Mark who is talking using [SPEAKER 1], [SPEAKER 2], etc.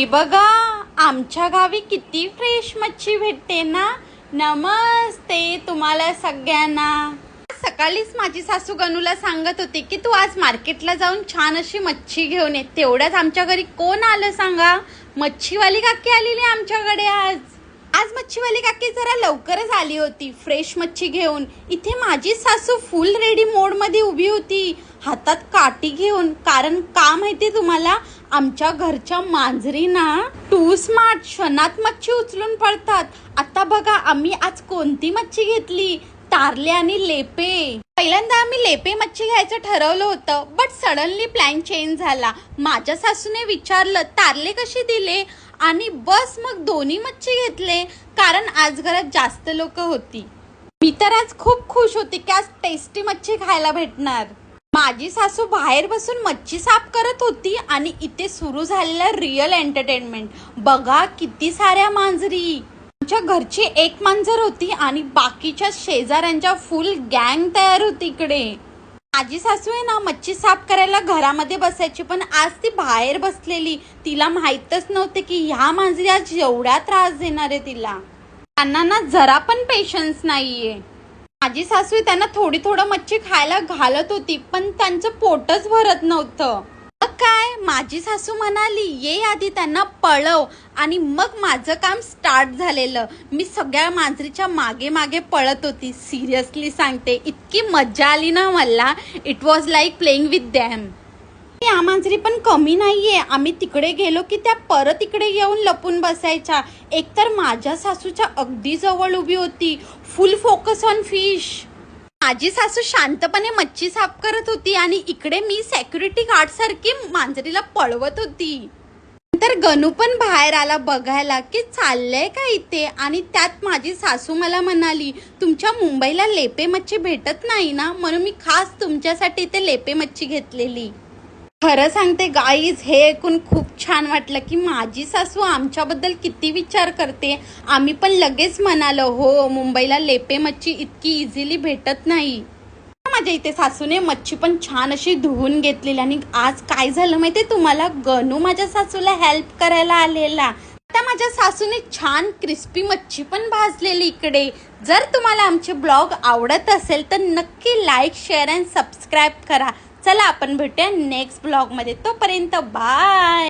[SPEAKER 1] ही बघा, आमच्या गावी किती फ्रेश मच्छी भेटते ना. नमस्ते तुम्हाला सगळ्यांना. सकाळीच माझी सासू गणूला सांगत होती की तू आज मार्केटला जाऊन छान अशी मच्छी घेऊन ये. तेवढ्याच आमच्या घरी कोण आलं सांगा? मच्छीवाली काकी आलेली आमच्याकडे आज. आज मच्छीवाली काकी जरा लवकरच आली होती फ्रेश मच्छी घेऊन. इथे माझी सासू फुल रेडी मोड मध्ये उभी होती, हातात काठी घेऊन. कारण का माहिती तुम्हाला, आमच्या घरच्या मांजरी ना टू स्मार्ट क्षणात मच्छी उचलून पडतात. आता बघा आम्ही आज कोणती मच्छी घेतली, तारले आणि लेपे. पहिल्यांदा आम्ही लेपे मच्छी घ्यायचं ठरवलं होतं, बट सडनली प्लॅन चेंज झाला. माझ्या सासूने विचारलं तारले कशी दिले, आणि बस मग दोन्ही मच्छी घेतले. कारण आज घरात जास्त लोक होती. मी तर आज खूप खुश होती की आज टेस्टी मच्छी खायला भेटणार. माझी सासू बाहेर बसून मच्छी साफ करत होती आणि इथे सुरू झालेला रिअल एंटरटेनमेंट. बघा किती साऱ्या मांजरी. आमच्या घरची एक मांजर होती आणि बाकीच्या शेजाऱ्यांच्या फुल गँग तयार होती इकडे. माझी सासू आहे ना मच्छी साफ करायला घरामध्ये बसायची, पण आज ती बाहेर बसलेली. तिला माहीतच नव्हते की ह्या मांजरी आज एवढा त्रास देणार आहे तिला. त्यांना ना जरा पण पेशन्स नाहीये. माझी सासू त्यांना थोडं मच्छी खायला घालत होती, पण त्यांचं पोटच भरत नव्हतं. काय माझी सासू म्हणाली ये आधी त्यांना पळव, आणि मग माझं काम स्टार्ट झालेलं. मी सगळ्या मांजरीच्या मागे मागे पळत होती. सिरियसली सांगते, इतकी मजा आली ना मला. It was like playing with them. या मांजरी पण कमी नाहीये. आम्ही तिकडे गेलो की त्या परत इकडे येऊन लपून बसायच्या. एकतर माझ्या सासूच्या अगदी जवळ उभी होती, फुल फोकस ऑन फिश. माझी सासू शांतपणे मच्छी साफ करत होती आणि इकडे मी सेक्युरिटी गार्ड सारखी मांजरीला पळवत होती. नंतर गणू पण बाहेर आला बघायला की चाललंय का इथे, आणि त्यात माझी सासू मला म्हणाली तुमच्या मुंबईला लेपे मच्छी भेटत नाही ना, म्हणून मी खास तुमच्यासाठी इथे लेपे मच्छी घेतलेली. खरं सांगते गाईज, हे ऐकून खूप छान वाटलं की माझी सासू आमच्याबद्दल किती विचार करते. आम्ही पण लगेच म्हणालो हो, मुंबईला लेपे मच्छी इतकी इझिली भेटत नाही. माझ्या इथे सासूने मच्छी पण छान अशी धुवून घेतलेली. आणि आज काय झालं माहितीये तुम्हाला, गणू माझ्या सासूला हेल्प करायला आलेला. आता माझ्या सासूने छान क्रिस्पी मच्छी पण भाजलेली इकडे. जर तुम्हाला आमचे ब्लॉग आवडत असेल तर नक्की लाईक, शेअर अँड सबस्क्राईब करा. चला आपण भेटूया नेक्स्ट ब्लॉग मध्ये. तोपर्यंत बाय.